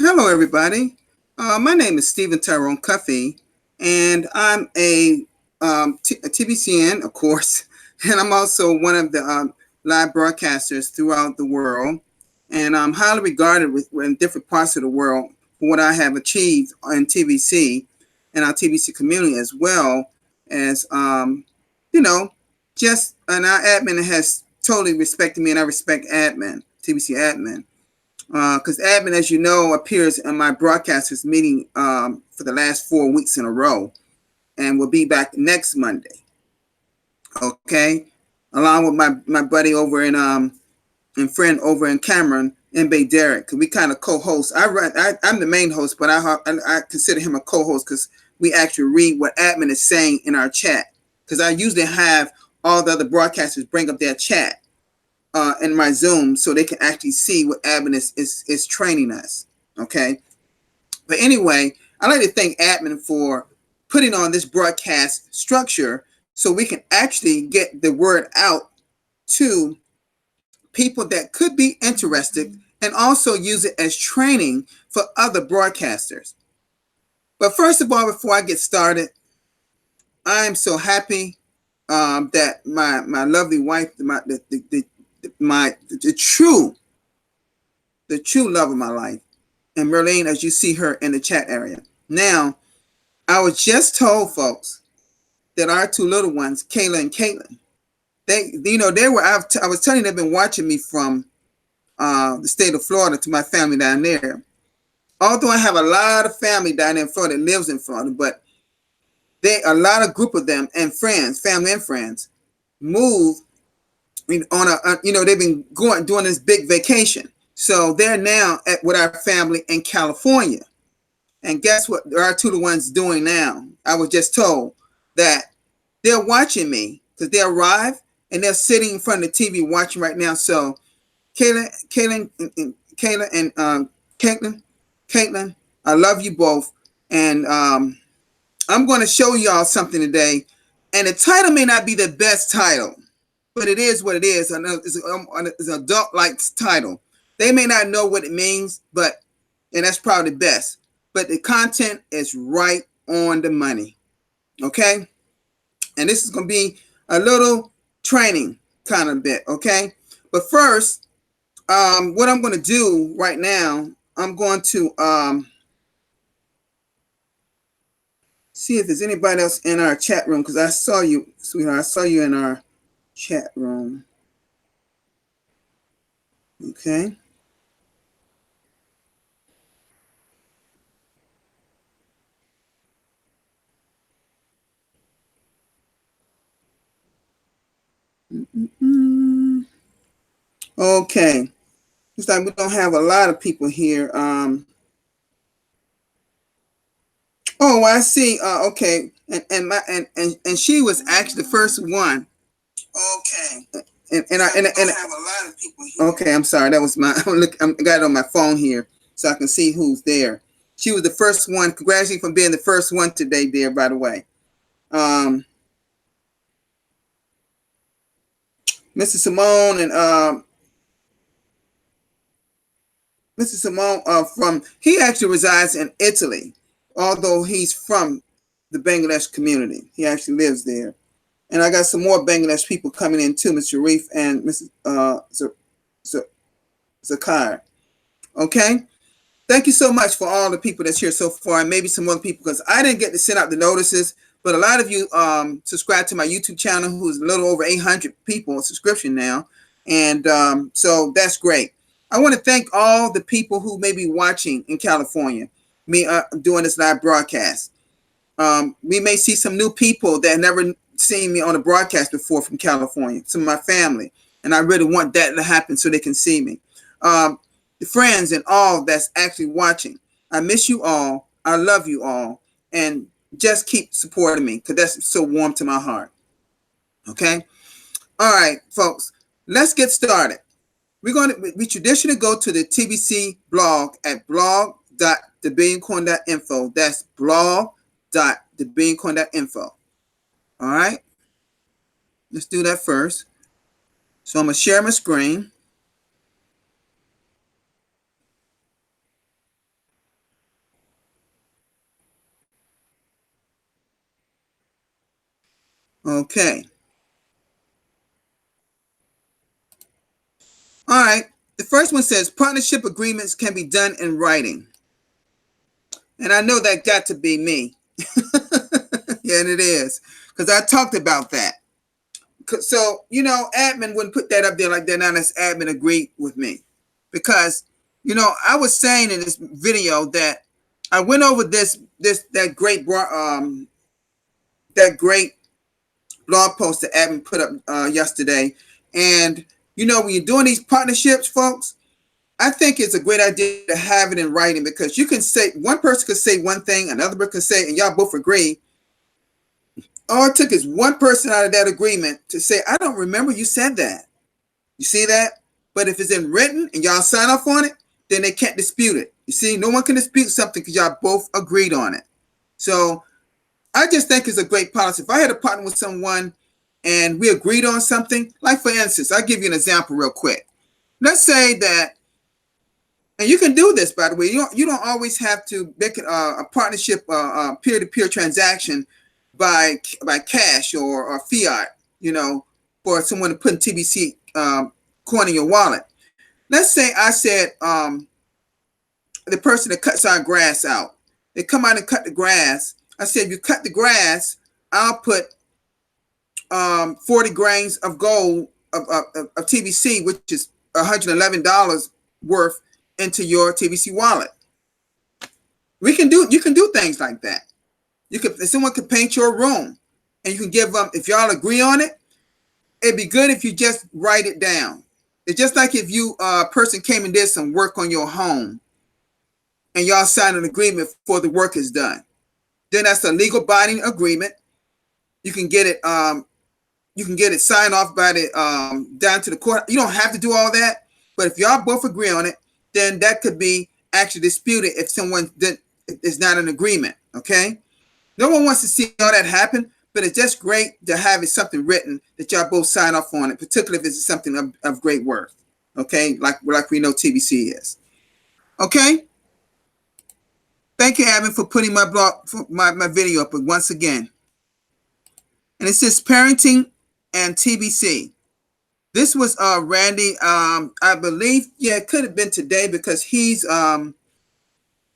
Hello, everybody. My name is Stephen Tyrone Cuffey, and I'm a TBCN, of course, and I'm also one of the live broadcasters throughout the world. And I'm highly regarded in different parts of the world for what I have achieved in TBC and our TBC community, as well as, you know, and our admin has totally respected me, and I respect admin, TBC admin. Because admin, as you know, appears in my broadcasters meeting for the last 4 weeks in a row, and will be back next Monday. Okay, along with my buddy over in and friend over in Cameron, MB Derek. Cause we kind of co-host. I'm the main host, but I consider him a co-host because we actually read what admin is saying in our chat. Because I usually have all the other broadcasters bring up their chat in my Zoom so they can actually see what admin is training us. Okay. But anyway, I'd like to thank admin for putting on this broadcast structure so we can actually get the word out to people that could be interested and also use it as training for other broadcasters. But first of all, before I get started, I am so happy that my lovely wife, the true love of my life, and Merlene, as you see her in the chat area. Now, I was just told, folks, that our two little ones, Kayla and Caitlin, they were. I was telling you, they've been watching me from the state of Florida to my family down there. Although I have a lot of family down there in Florida that lives in Florida, but a lot of group of them and friends, family and friends, moved on they've been doing this big vacation. So they're now with our family in California. And guess what our two the ones doing now? I was just told that they're watching me because they arrived and they're sitting in front of the TV watching right now. So Caitlin, and Caitlin, I love you both. And I'm going to show y'all something today. And the title may not be the best title, but it is what it is. It's an adult-like title. They may not know what it means, and that's probably best. But the content is right on the money. Okay? And this is going to be a little training kind of bit. Okay? But first, what I'm going to do right now, I'm going to see if there's anybody else in our chat room, because I saw you, sweetheart. I saw you in our chat room. Okay. Okay. Looks like we don't have a lot of people here. Oh, I see. Okay. And she was actually the first one. Okay. And I have a lot of people here. Okay, I'm sorry. That was my look. I got it on my phone here so I can see who's there. She was the first one. Congratulations for being the first one today, dear. By the way, Mr. Simone and Mr. Simone he actually resides in Italy, although he's from the Bangladesh community. He actually lives there. And I got some more Bangladesh people coming in too, Mr. Reef and Mrs. Zakir. Okay? Thank you so much for all the people that's here so far, and maybe some other people, because I didn't get to send out the notices, but a lot of you subscribe to my YouTube channel, who's a little over 800 people on subscription now. And so that's great. I want to thank all the people who may be watching in California, me doing this live broadcast. We may see some new people that never seen me on a broadcast before from California, some of my family, and I really want that to happen so they can see me. The friends and all that's actually watching, I miss you all. I love you all, and just keep supporting me because that's so warm to my heart. Okay, all right, folks, let's get started. We traditionally go to the TBC blog at blog.thebillioncoin.info. That's blog.thebillioncoin.info. All right, let's do that first. So I'm gonna share my screen. Okay. All right. The first one says partnership agreements can be done in writing. And I know that got to be me. Yeah, and it is. Because I talked about that. So, admin wouldn't put that up there like that unless admin agreed with me. Because, I was saying in this video that I went over that great blog post that admin put up yesterday. And, when you're doing these partnerships, folks, I think it's a great idea to have it in writing, because you can say, one person could say one thing, another person could say, and y'all both agree. All it took is one person out of that agreement to say, I don't remember you said that. You see that? But if it's in written and y'all sign off on it, then they can't dispute it. You see, no one can dispute something because y'all both agreed on it. So I just think it's a great policy. If I had a partner with someone and we agreed on something, like for instance, I'll give you an example real quick. Let's say that, and you can do this, by the way, you don't always have to make it a partnership, peer-to-peer transaction by cash or fiat, for someone to put in TBC coin in your wallet. Let's say I said the person that cuts our grass out, they come out and cut the grass. I said, if you cut the grass, I'll put 40 grains of gold of TBC, which is $111 worth, into your TBC wallet. You can do things like that. Someone could paint your room, and you can give them, if y'all agree on it, it'd be good if you just write it down. It's just like if you person came and did some work on your home, and y'all signed an agreement before the work is done. Then that's a legal binding agreement. You can get it. You can get it signed off by the down to the court. You don't have to do all that, but if y'all both agree on it, then that could be actually disputed if someone is not in agreement. Okay. No one wants to see all that happen, but it's just great to have it something written that y'all both sign off on it, particularly if it's something of great worth. Okay, like we know TBC is. Okay. Thank you, Evan, for putting my video up once again. And it says parenting and TBC. This was Randy. I believe, yeah, it could have been today because he's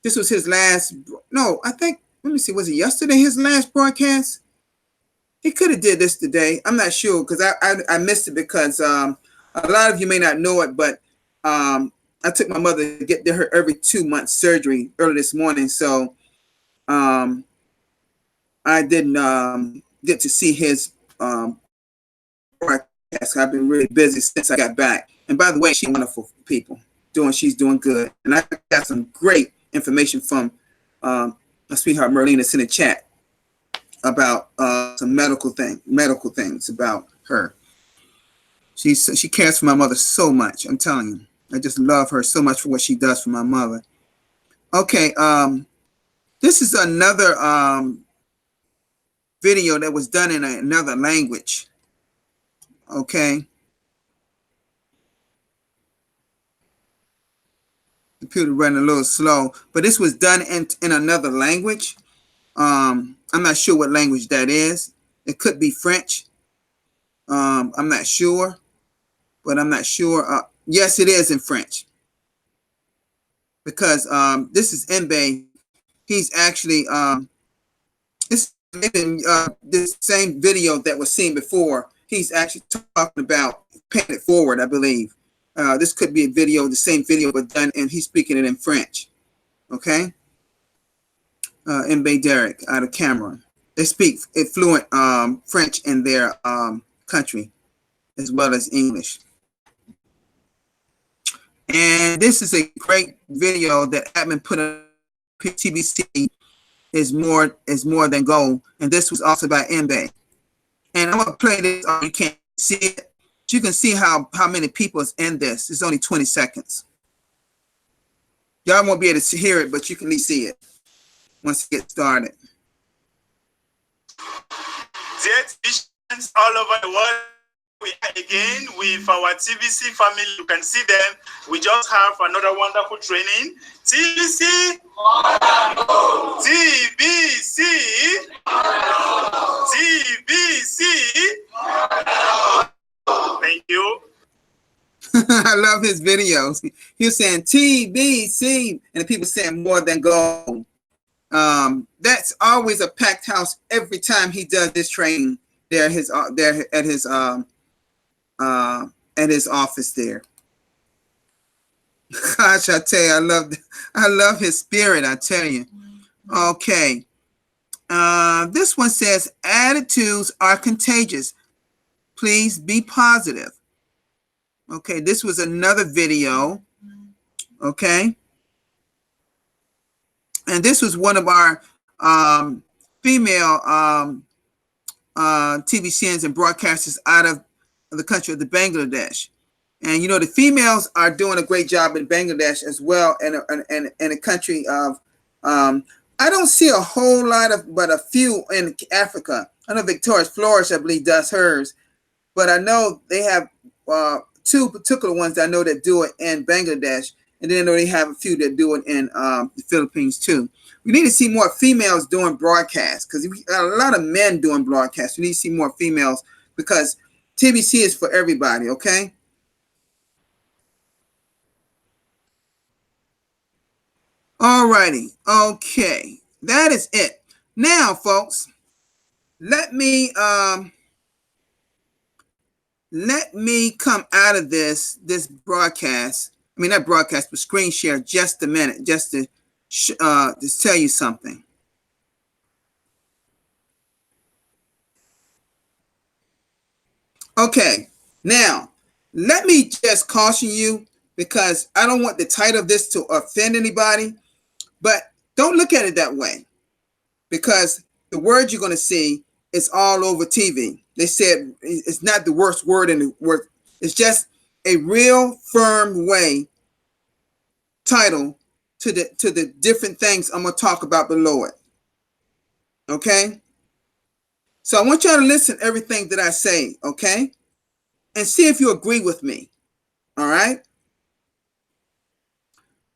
this was his last. No, I think. Let me see. Was it yesterday his last broadcast? He could have did this today. I'm not sure because I missed it because a lot of you may not know it, but I took my mother to get her every 2 months surgery early this morning, so I didn't get to see his broadcast. I've been really busy since I got back. And by the way, she's wonderful people. She's doing good, and I got some great information from my sweetheart Merlene that's in the chat about some medical things about her. She cares for my mother so much. I'm telling you, I just love her so much for what she does for my mother. Okay, this is another video that was done in another language. Okay. Computer running a little slow, but this was done in another language. I'm not sure what language that is. It could be French. I'm not sure, but I'm not sure. Yes, it is in French because this is Mbe. He's actually this same video that was seen before. He's actually talking about paying it forward, I believe. This could be a video, the same video, but done, and he's speaking it in French. Okay. Mbe Derek out of Cameroon. They speak fluent French in their country as well as English. And this is a great video that admin put on TBC is more than gold. And this was also by Mbe. And I'm gonna play this. You can't see it. You can see how many people is in this. It's only 20 seconds. Y'all won't be able to hear it, but you can at least see it once it gets started. The exhibitions all over the world we are again with our TBC family. You can see them. We just have another wonderful training. TBC. TBC. TBC. Thank you. I love his videos. He was saying TBC, and the people saying more than gold. That's always a packed house every time he does this training there at his office there. Gosh, I tell you, I love his spirit, I tell you. Okay. This one says attitudes are contagious. Please be positive. Okay, this was another video. Okay. And this was one of our female TVCNs and broadcasters out of the country of the Bangladesh. And you know, the females are doing a great job in Bangladesh as well, and a country of I don't see a whole lot of, but a few in Africa. I know Victoria's Flourish, I believe, does hers, but I know they have two particular ones that I know that do it in Bangladesh, and then I know they have a few that do it in the Philippines too. We need to see more females doing broadcasts, because we got a lot of men doing broadcasts. We need to see more females, because TBC is for everybody, okay? Alrighty, okay, that is it. Now, folks, let me come out of this broadcast. I mean, not broadcast, but screen share just a minute, just to tell you something. Okay, now let me just caution you, because I don't want the title of this to offend anybody, but don't look at it that way, because the word you're going to see is all over TV. They said it's not the worst word in the word. It's just a real firm way title to the different things I'm going to talk about below it. Okay? So I want y'all to listen to everything that I say, okay? And see if you agree with me. All right?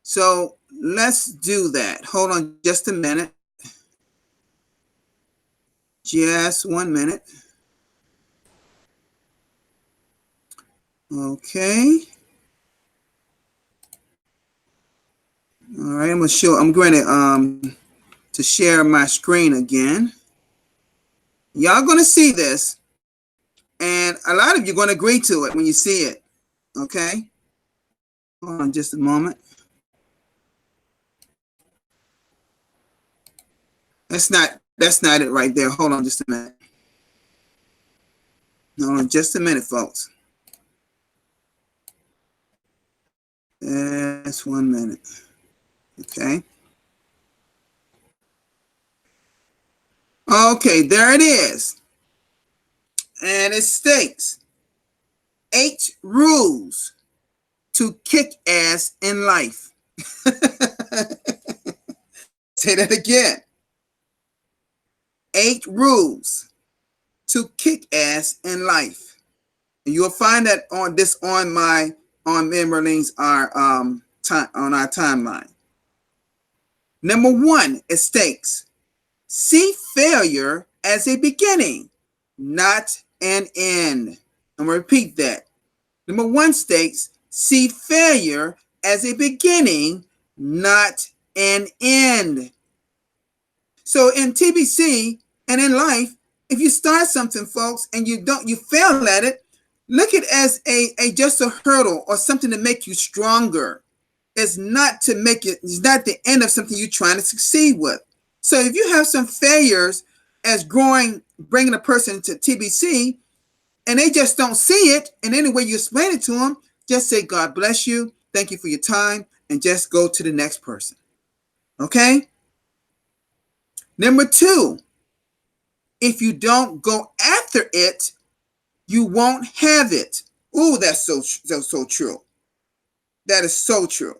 So let's do that. Hold on just a minute. Just 1 minute. Okay. All right, I'm going to share my screen again. Y'all going to see this, and a lot of you are going to agree to it when you see it. Okay? Hold on just a moment. That's not it right there. Hold on just a minute. Hold on just a minute, folks. That's 1 minute. Okay. Okay, there it is. And it states 8 rules to kick ass in life. Say that again. 8 rules to kick ass in life. And you'll find that on Merlin's on our timeline. Number 1, it states, see failure as a beginning, not an end. I'm going to repeat that. Number 1 states, see failure as a beginning, not an end. So in TBC and in life, if you start something, folks, and you fail at it, look at it as just a hurdle or something to make you stronger. It's not the end of something you're trying to succeed with. So if you have some failures as bringing a person to TBC, and they just don't see it, and any way you explain it to them, just say, God bless you, thank you for your time, and just go to the next person. Okay? Number 2, if you don't go after it, you won't have it. Ooh, that's so true. That is so true.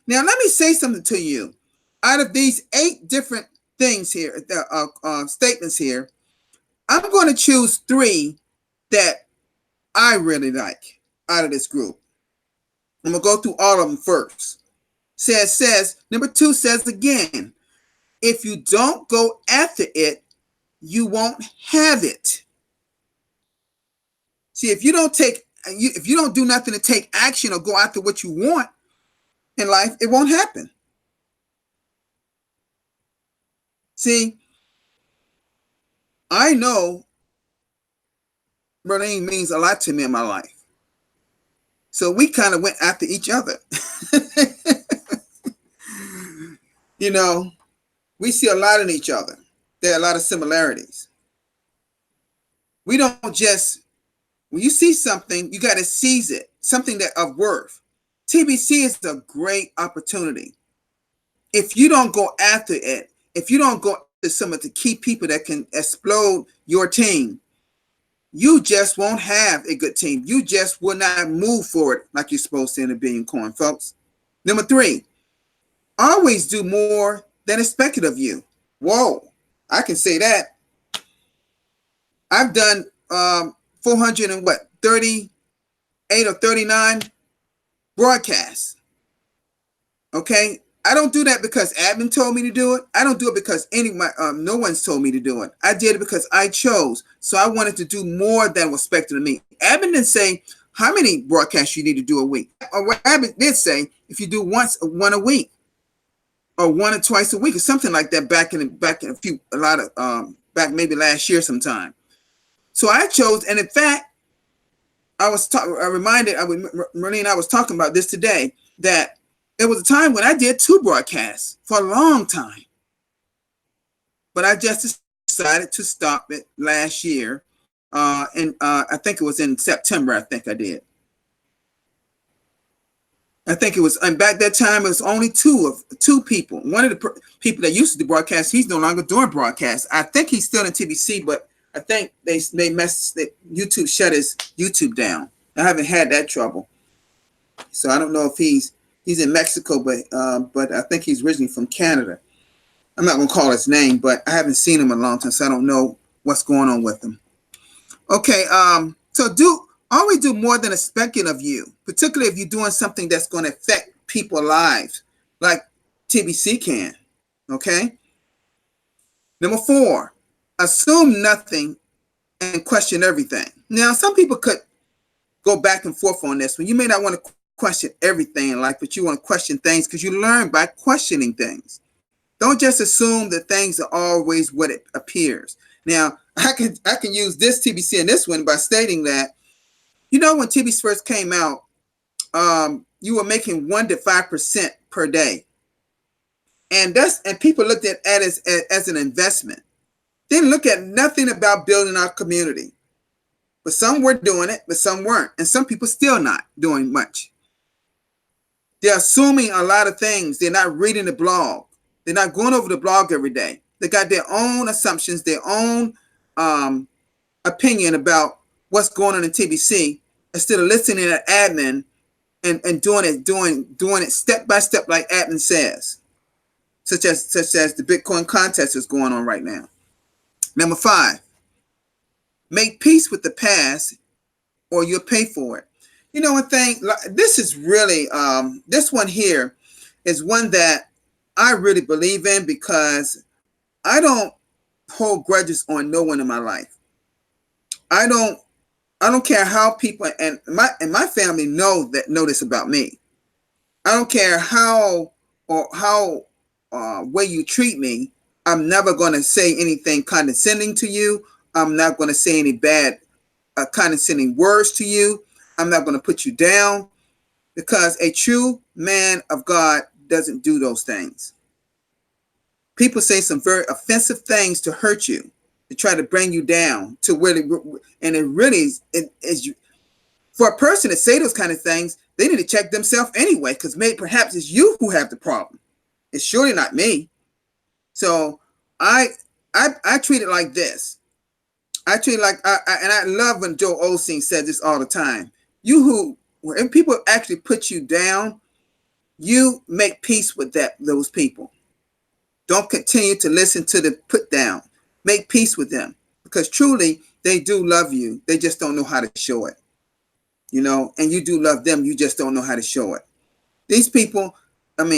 Now, let me say something to you. Out of these 8 different things here, statements here, I'm going to choose 3 that I really like out of this group. I'm going to go through all of them first. Says, number 2 says again, if you don't go after it, you won't have it. See, if you don't do nothing to take action or go after what you want in life, it won't happen. See, I know Berlin means a lot to me in my life. So we kind of went after each other. You know, we see a lot in each other. There are a lot of similarities. We don't just, when you see something, you got to seize it, something that of worth. TBC is a great opportunity. If you don't go after it, if you don't go after some of the key people that can explode your team, you just won't have a good team. You just will not move forward like you're supposed to in a billion coin, folks. Number 3, always do more than expected of you. Whoa, I can say that. I've done 38 or 39 broadcasts. Okay, I don't do that because admin told me to do it. I don't do it because no one's told me to do it. I did it because I chose. So I wanted to do more than was expected of me. Admin didn't say how many broadcasts you need to do a week. Or what admin did say, if you do one a week, or 1 or twice a week, or something like that. Back maybe last year sometime. So I chose, and in fact, Marlene, I was talking about this today, that there was a time when I did 2 broadcasts for a long time. But I just decided to stop it last year. And I think it was in September, I think I did. I think it was, and back that time, it was only two people. One of the people that used to do broadcasts, he's no longer doing broadcasts. I think he's still in TBC, but I think YouTube shut his YouTube down. I haven't had that trouble. So I don't know if he's in Mexico, but I think he's originally from Canada. I'm not going to call his name, but I haven't seen him in a long time, so I don't know what's going on with him. Okay, so always do more than expecting of you, particularly if you're doing something that's going to affect people's lives, like TBC can. Okay. Number 4, assume nothing and question everything. Now, some people could go back and forth on this one. You may not want to question everything in life, but you want to question things because you learn by questioning things. Don't just assume that things are always what it appears. Now, I can use this TBC and this one by stating that, you know, when TBC first came out, you were making 1 to 5% per day, and people looked at it as an investment. They didn't look at nothing about building our community. But some were doing it, but some weren't, and some people still not doing much. They're assuming a lot of things. They're not reading the blog. They're not going over the blog every day. They got their own assumptions, their own opinion about what's going on in TBC, instead of listening to admin and doing it step by step like admin says, such as the Bitcoin contest is going on right now. Number 5, make peace with the past, or you'll pay for it. You know, one thing, this is really this one here is one that I really believe in, because I don't hold grudges on no one in my life. I don't care how people and my family know this about me. I don't care how way you treat me. I'm never going to say anything condescending to you. I'm not going to say any bad condescending words to you. I'm not going to put you down, because a true man of God doesn't do those things. People say some very offensive things to hurt you, to try to bring you down to where and it really is for a person to say those kind of things, they need to check themselves anyway, because perhaps it's you who have the problem. It's surely not me. So I treat it like this. I treat it like, and I love when Joe Osteen says this all the time. When people actually put you down, you make peace with those people. Don't continue to listen to the put down. Make peace with them, because truly they do love you. They just don't know how to show it. and you do love them. You just don't know how to show it. These people, I'm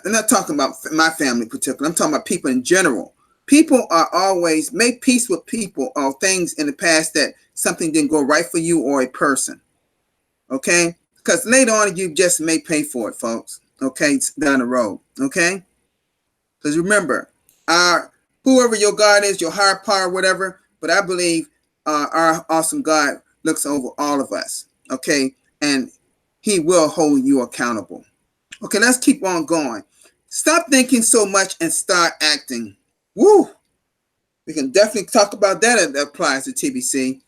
not talking about my family in particular. I'm talking about people in general. People are always make peace with people or things in the past that something didn't go right for you or a person. Okay? Because later on you just may pay for it, folks. Okay? It's down the road. Okay? Because remember, whoever your God is, your higher power, whatever, but I believe our awesome God looks over all of us. Okay? And he will hold you accountable. Okay, let's keep on going. Stop thinking so much and start acting. Woo! We can definitely talk about that. That applies to TBC.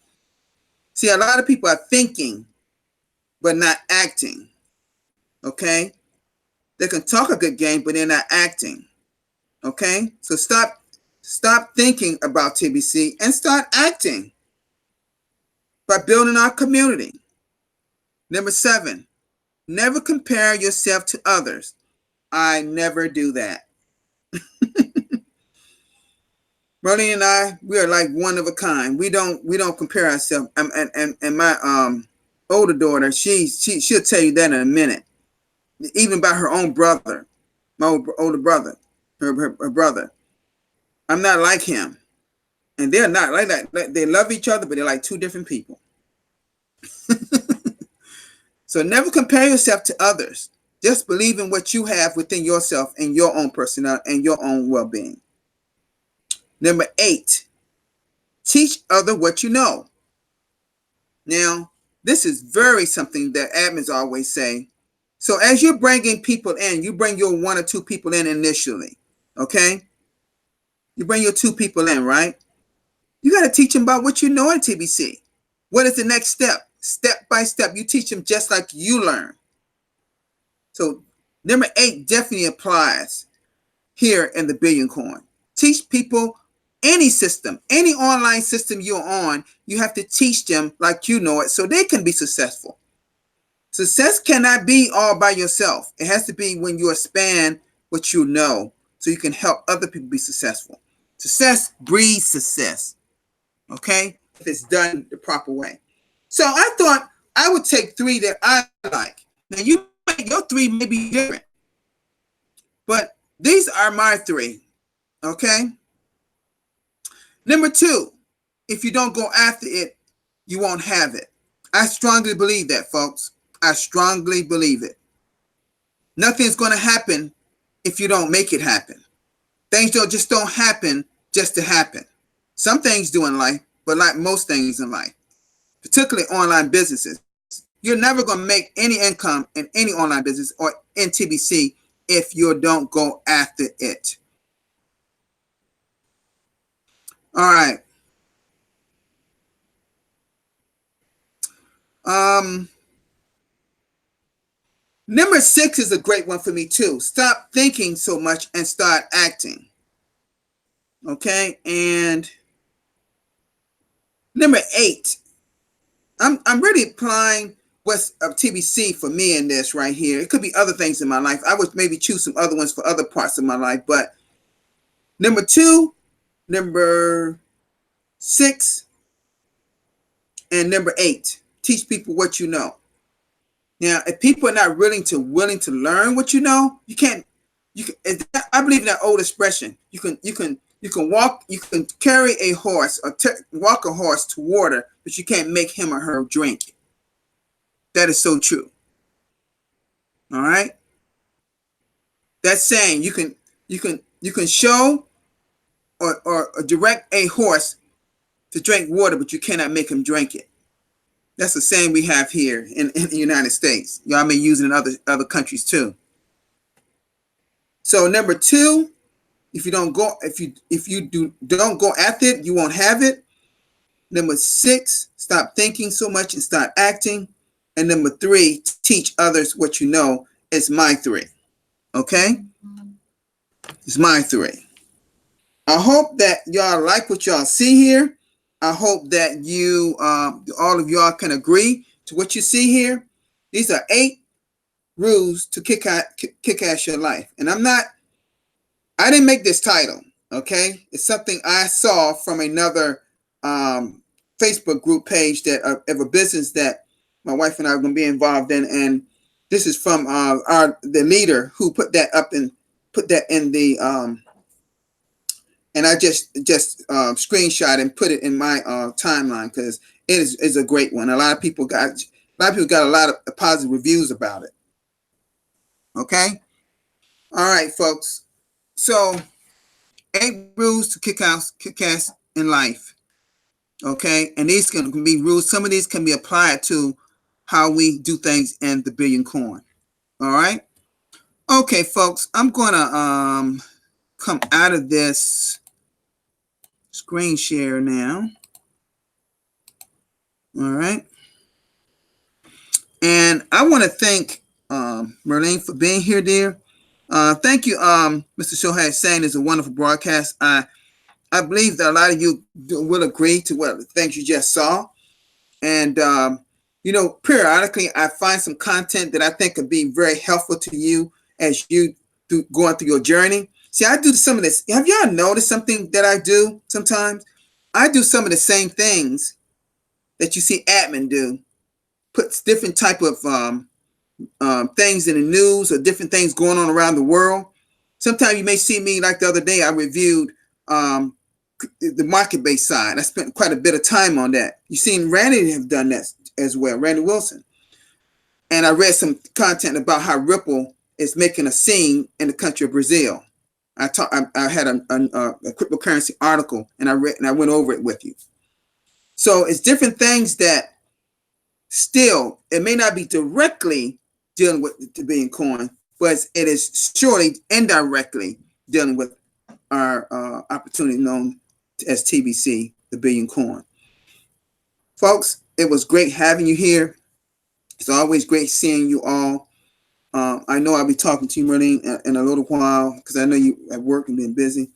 See, a lot of people are thinking, but not acting. Okay? They can talk a good game, but they're not acting. Okay? So stop thinking about TBC and start acting by building our community. Number 7, never compare yourself to others. I never do that. Marlene and I, we are like one of a kind. We don't compare ourselves. And my older daughter, she'll tell you that in a minute. Even by her own brother, my older brother, her brother. I'm not like him, and they're not like that. They love each other, but they're like two different people. So never compare yourself to others. Just believe in what you have within yourself and your own personality and your own well-being. Number 8, teach other what you know. Now, this is very something that admins always say. So as you're bringing people in, you bring your 1 or 2 people in initially, okay? You bring your 2 people in, right? You got to teach them about what you know in TBC. What is the next step? Step by step. You teach them just like you learn. So number 8 definitely applies here in the Billion Coin. Teach people any system, any online system you're on, you have to teach them like you know it so they can be successful. Success cannot be all by yourself. It has to be when you expand what you know so you can help other people be successful. Success breeds success, okay? If it's done the proper way. So I thought I would take 3 that I like. Now your 3 may be different, but these are my 3, okay? Number 2, if you don't go after it, you won't have it. I strongly believe that, folks. I strongly believe it. Nothing's going to happen if you don't make it happen. Things don't happen just to happen. Some things do in life, but like most things in life, particularly online businesses, you're never going to make any income in any online business or in TBC if you don't go after it. All right. Number 6 is a great one for me too. Stop thinking so much and start acting. Okay, and number 8, I'm really applying what's TBC for me in this right here. It could be other things in my life. I would maybe choose some other ones for other parts of my life, but number 2, number 6, and number 8, teach people what you know. Now, if people are not willing to learn what you know, you can't. I believe in that old expression. You can carry a horse or walk a horse to water, but you can't make him or her drink. That is so true. All right. That's saying you can show or direct a horse to drink water, but you cannot make him drink it. That's the same we have here in the United States. Y'all may use it in other countries too. So number 2, if you don't go after it, you won't have it. Number 6, stop thinking so much and start acting. And number 3, teach others what you know. It's my 3. Okay? It's my 3. I hope that y'all like what y'all see here. I hope that you, all of y'all can agree to what you see here. These are 8 rules to kick ass your life. And I didn't make this title, okay? It's something I saw from another Facebook group page that of a business that my wife and I are going to be involved in, and this is from the leader who put that up and put that in the and I just screenshot and put it in my timeline because it is a great one. A lot of people got a lot of positive reviews about it. Okay, all right, folks. So 8 rules to kick ass in life. Okay, and these can be rules. Some of these can be applied to how we do things in the Billion Coin. All right. Okay, folks. I'm gonna come out of this screen share now. All right. And I want to thank Merlene for being here, dear. Thank you, Mr. Shohei saying it's a wonderful broadcast. I believe that a lot of you will agree to what the things you just saw. And, periodically I find some content that I think could be very helpful to you as you going through your journey. See, I do some of this. Have y'all noticed something that I do sometimes? I do some of the same things that you see admin do. Puts different type of things in the news or different things going on around the world. Sometimes you may see me, like the other day, I reviewed the market-based side. I spent quite a bit of time on that. You've seen Randy have done that as well, Randy Wilson. And I read some content about how Ripple is making a scene in the country of Brazil. I had a cryptocurrency article, and I went over it with you. So it's different things that still, it may not be directly dealing with the Billion Coin, but it is surely indirectly dealing with our opportunity known as TBC, the Billion Coin. Folks, it was great having you here. It's always great seeing you all. I know I'll be talking to you, Merlene, in a little while because I know you at work and been busy.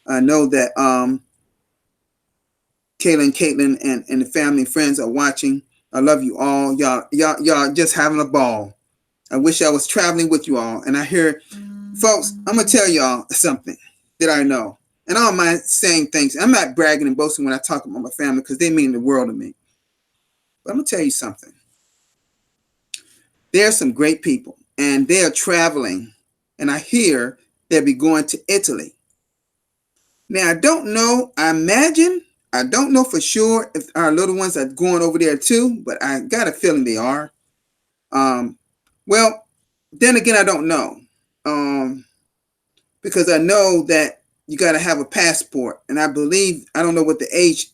I know that Kayla and Caitlin and the family and friends are watching. I love you all. Y'all just having a ball. I wish I was traveling with you all. And I hear, folks, I'm going to tell y'all something that I know. And I don't mind saying things. I'm not bragging and boasting when I talk about my family because they mean the world to me. But I'm going to tell you something. There are some great people, and they are traveling. And I hear they'll be going to Italy. Now, I don't know. I don't know for sure if our little ones are going over there too, but I got a feeling they are. Well, then again, I don't know. Because I know that you got to have a passport. And I don't know what the age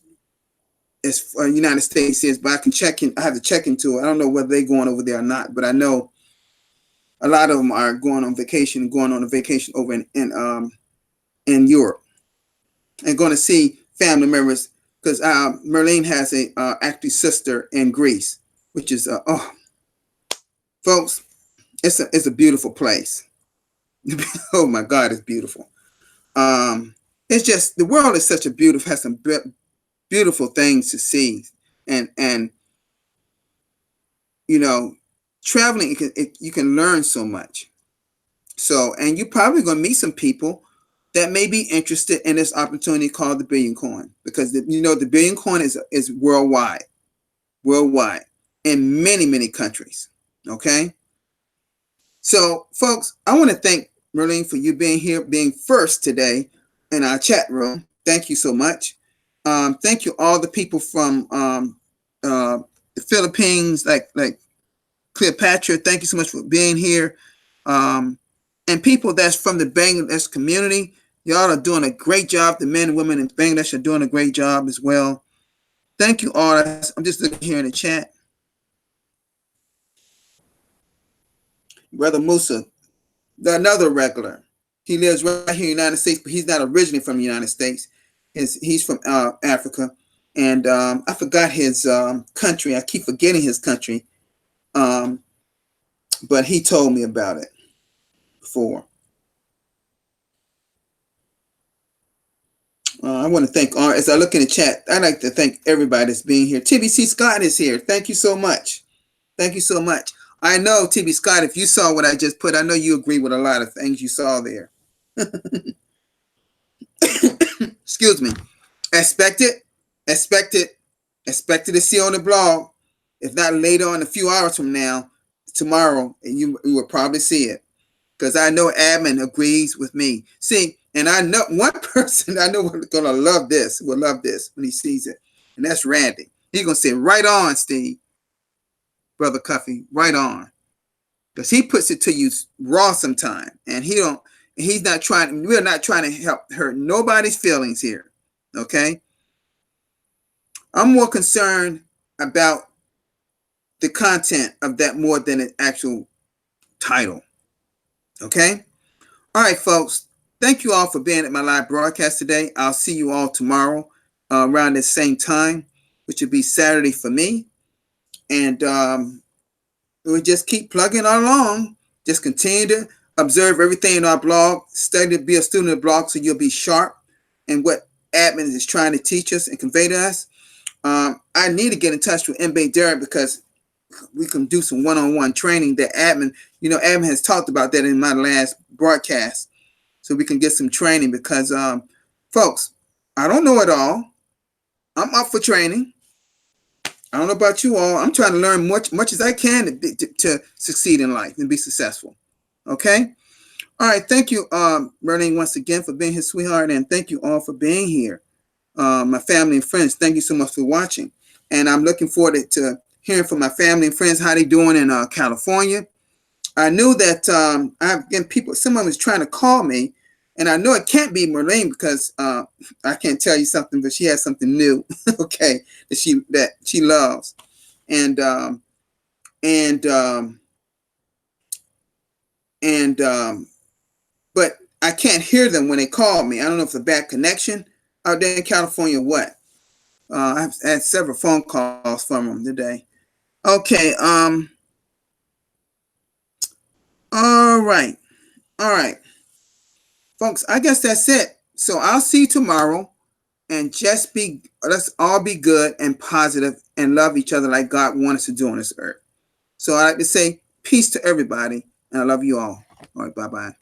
is for United States is, but I have to check into it. I don't know whether they're going over there or not, but I know a lot of them are going on a vacation over in Europe and going to see family members because Merlene has a active sister in Greece, which is, folks, it's a beautiful place. Oh my God, it's beautiful. It's just the world is such a beautiful, has some beautiful things to see, and traveling you can learn so much. So, and you're probably going to meet some people that may be interested in this opportunity called the Billion Coin because the Billion Coin is worldwide in many countries. Okay. So, folks, I want to thank Merlene for you being here, being first today in our chat room. Thank you so much. Thank you all the people from the Philippines, like Cleopatra. Thank you so much for being here. And people that's from the Bangladesh community, y'all are doing a great job. The men and women in Bangladesh are doing a great job as well. Thank you all. I'm just looking here in the chat. Brother Musa, another regular. He lives right here in the United States, but he's not originally from the United States. He's from Africa. And I forgot his country. I keep forgetting his country. But he told me about it before. I want to thank as I look in the chat, I'd like to thank everybody that's being here. TBC Scott is here. Thank you so much. Thank you so much. I know, TB Scott, if you saw what I just put, I know you agree with a lot of things you saw there. Excuse me. Expected to see on the blog. If not later on, a few hours from now, tomorrow, and you will probably see it. Because I know admin agrees with me. See, and I know one person I know will gonna love this, will love this when he sees it, and that's Randy. He's gonna say, "Right on, Steve, brother Cuffy, right on," because he puts it to you raw sometime, and he don't. He's not trying. We're not trying to help hurt nobody's feelings here. Okay, I'm more concerned about the content of that more than the actual title. Okay. All right, folks. Thank you all for being at my live broadcast today. I'll see you all tomorrow around the same time, which will be Saturday for me. And we'll just keep plugging along. Just continue to observe everything in our blog. Study to be a student of the blog so you'll be sharp in what admin is trying to teach us and convey to us. I need to get in touch with MB Derek because we can do some one-on-one training that admin, admin has talked about that in my last broadcast. So we can get some training because, folks, I don't know it all. I'm up for training. I don't know about you all. I'm trying to learn much as I can to succeed in life and be successful. Okay? All right. Thank you, Marlene, once again for being here, sweetheart. And thank you all for being here. My family and friends, thank you so much for watching. And I'm looking forward to hearing from my family and friends how they doing in California. I knew that I've getting people, someone was trying to call me, and I know it can't be Marlene because I can't tell you something, but she has something new, okay, that she loves, and but I can't hear them when they call me. I don't know if it's a bad connection out there in California or what. I've had several phone calls from them today. Okay, all right. All right. Folks, I guess that's it. So I'll see you tomorrow, and let's all be good and positive and love each other like God wants us to do on this earth. So I like to say peace to everybody, and I love you all. All right, bye-bye.